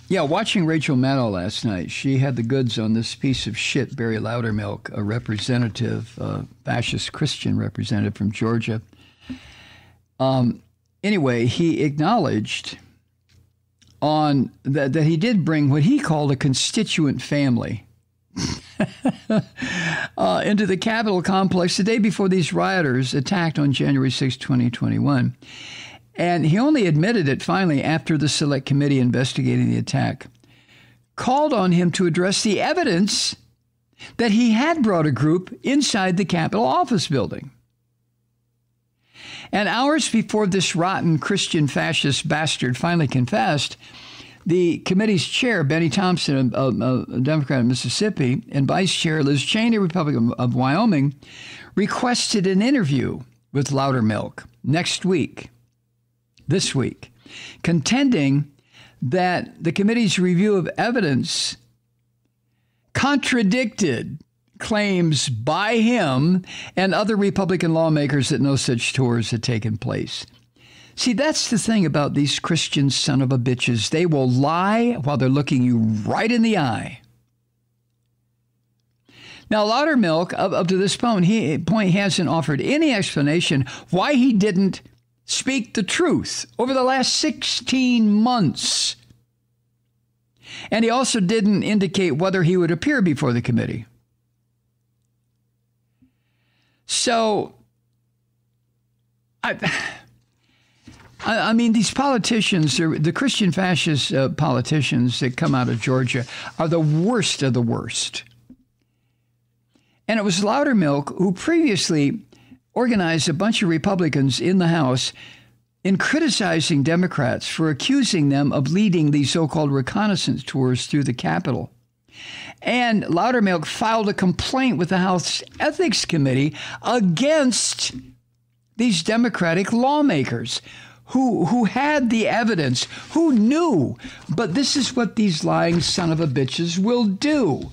Yeah, watching Rachel Maddow last night, she had the goods on this piece of shit, Barry Loudermilk, a representative, fascist Christian representative from Georgia. Anyway, he acknowledged on that he did bring what he called a constituent family into the Capitol complex the day before these rioters attacked on January 6, 2021. And he only admitted it finally after the Select Committee investigating the attack called on him to address the evidence that he had brought a group inside the Capitol office building. And hours before this rotten Christian fascist bastard finally confessed, the committee's chair, Benny Thompson, a Democrat of Mississippi, and Vice Chair Liz Cheney, Republican of Wyoming, requested an interview with Loudermilk this week, contending that the committee's review of evidence contradicted claims by him and other Republican lawmakers that no such tours had taken place. See, that's the thing about these Christian son of a bitches. They will lie while they're looking you right in the eye. Now, Loudermilk, up to this point, he hasn't offered any explanation why he didn't speak the truth over the last 16 months. And he also didn't indicate whether he would appear before the committee. So, I mean, these politicians, the Christian fascist politicians that come out of Georgia are the worst of the worst. And it was Loudermilk who previously organized a bunch of Republicans in the House in criticizing Democrats for accusing them of leading these so-called reconnaissance tours through the Capitol. And Loudermilk filed a complaint with the House Ethics Committee against these Democratic lawmakers who had the evidence, who knew. But this is what these lying son of a bitches will do.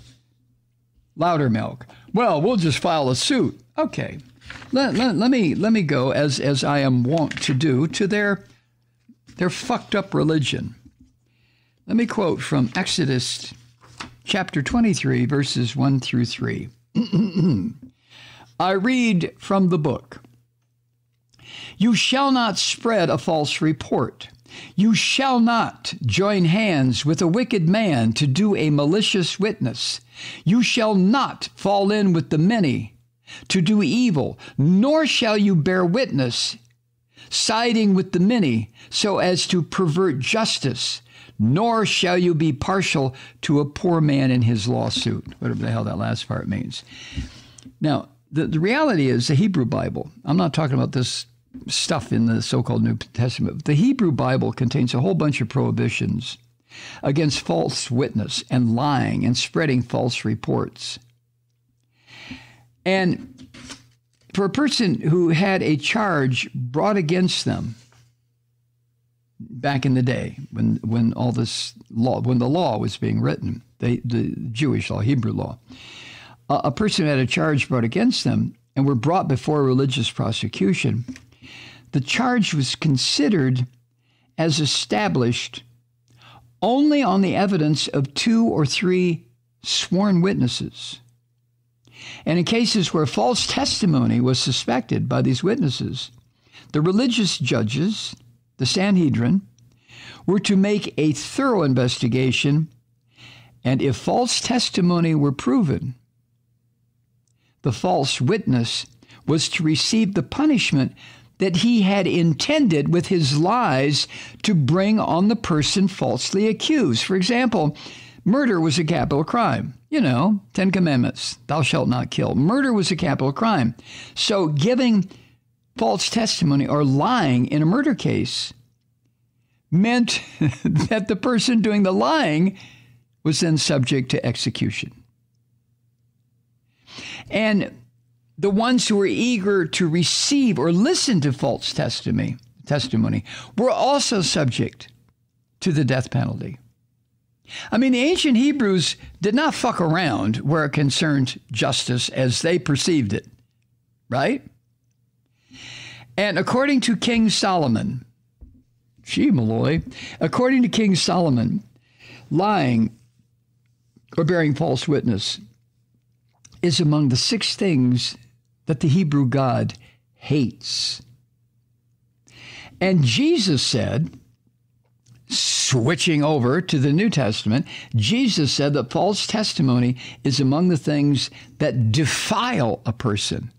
Loudermilk. Well, we'll just file a suit. Okay. Let me go, as I am wont to do, to their fucked up religion. Let me quote from Exodus chapter 23, verses 1 through 3. I read from the book. You shall not spread a false report. You shall not join hands with a wicked man to do a malicious witness. You shall not fall in with the many to do evil, nor shall you bear witness, siding with the many so as to pervert justice, nor shall you be partial to a poor man in his lawsuit, whatever the hell that last part means. Now, the reality is the Hebrew Bible, I'm not talking about this stuff in the so-called New Testament. The Hebrew Bible contains a whole bunch of prohibitions against false witness and lying and spreading false reports. And for a person who had a charge brought against them back in the day when all this law, when the law was being written, the Jewish law, Hebrew law, a person who had a charge brought against them and were brought before a religious prosecution, the charge was considered as established only on the evidence of 2 or 3 sworn witnesses. And in cases where false testimony was suspected by these witnesses, the religious judges, the Sanhedrin, were to make a thorough investigation, and if false testimony were proven, the false witness was to receive the punishment that he had intended with his lies to bring on the person falsely accused. For example, murder was a capital crime. You know, 10 Commandments, thou shalt not kill. Murder was a capital crime. So giving false testimony or lying in a murder case meant that the person doing the lying was then subject to execution. And the ones who were eager to receive or listen to false testimony were also subject to the death penalty. I mean, the ancient Hebrews did not fuck around where it concerned justice as they perceived it, right? And according to King Solomon, according to King Solomon, Lying or bearing false witness is among the 6 things that the Hebrew God hates. And Jesus said, switching over to the New Testament, Jesus said that false testimony is among the things that defile a person.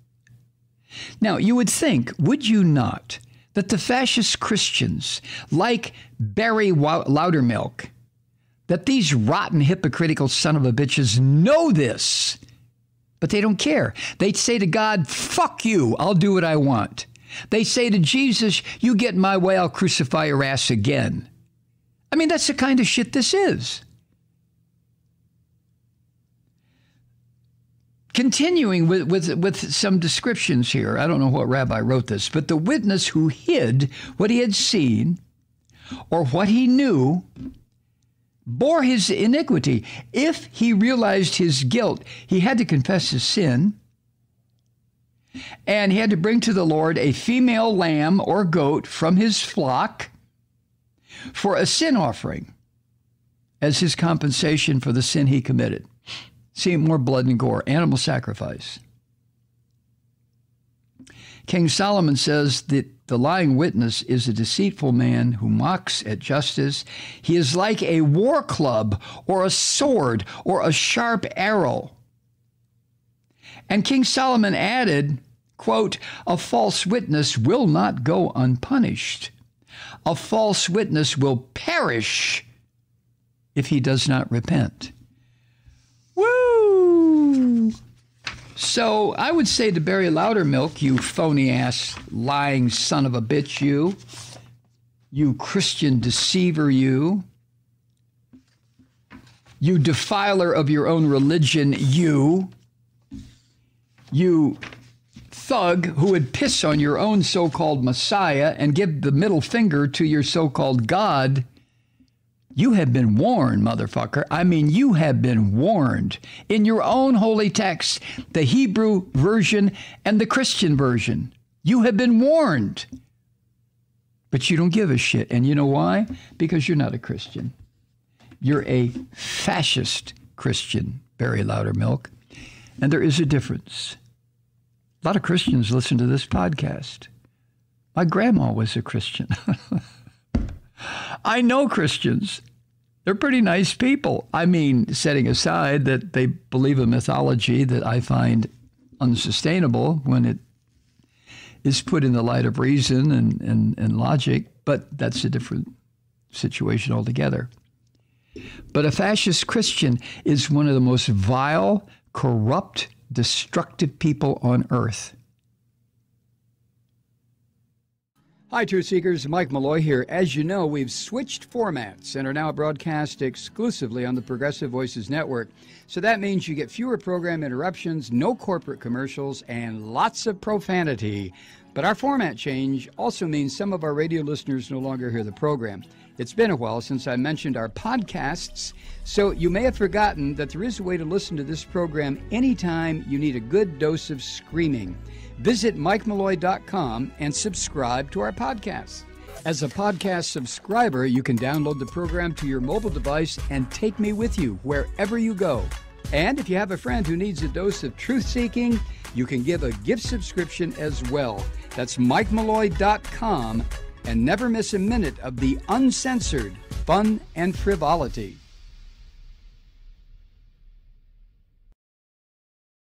Now, you would think, would you not, that the fascist Christians, like Barry Loudermilk, that these rotten, hypocritical son of a bitches know this, but they don't care. They'd say to God, fuck you, I'll do what I want. They say to Jesus, you get in my way, I'll crucify your ass again. I mean, that's the kind of shit this is. Continuing with some descriptions here, I don't know what rabbi wrote this, but the witness who hid what he had seen or what he knew bore his iniquity. If he realized his guilt, he had to confess his sin, and he had to bring to the Lord a female lamb or goat from his flock for a sin offering as his compensation for the sin he committed. See, more blood and gore, animal sacrifice. King Solomon says that the lying witness is a deceitful man who mocks at justice. He is like a war club or a sword or a sharp arrow. And King Solomon added, quote, a false witness will not go unpunished. A false witness will perish if he does not repent. Woo! So I would say to Barry Loudermilk, you phony-ass, lying son of a bitch, you Christian deceiver, you defiler of your own religion, you thug who would piss on your own so-called Messiah and give the middle finger to your so-called God. You have been warned, motherfucker. I mean, you have been warned in your own holy text, the Hebrew version and the Christian version. You have been warned. But you don't give a shit. And you know why? Because you're not a Christian. You're a fascist Christian, Barry Loudermilk. And there is a difference. A lot of Christians listen to this podcast. My grandma was a Christian. I know Christians. They're pretty nice people. I mean, setting aside that they believe a mythology that I find unsustainable when it is put in the light of reason and logic, but that's a different situation altogether. But a fascist Christian is one of the most vile, corrupt, destructive people on earth. Hi, Truth Seekers. Mike Malloy here. As you know, we've switched formats and are now broadcast exclusively on the Progressive Voices Network. So that means you get fewer program interruptions, no corporate commercials, and lots of profanity. But our format change also means some of our radio listeners no longer hear the program. It's been a while since I mentioned our podcasts, so you may have forgotten that there is a way to listen to this program anytime you need a good dose of screaming. Visit MikeMalloy.com and subscribe to our podcasts. As a podcast subscriber, you can download the program to your mobile device and take me with you wherever you go. And if you have a friend who needs a dose of truth-seeking, you can give a gift subscription as well. That's MikeMalloy.com, and never miss a minute of the uncensored fun and frivolity.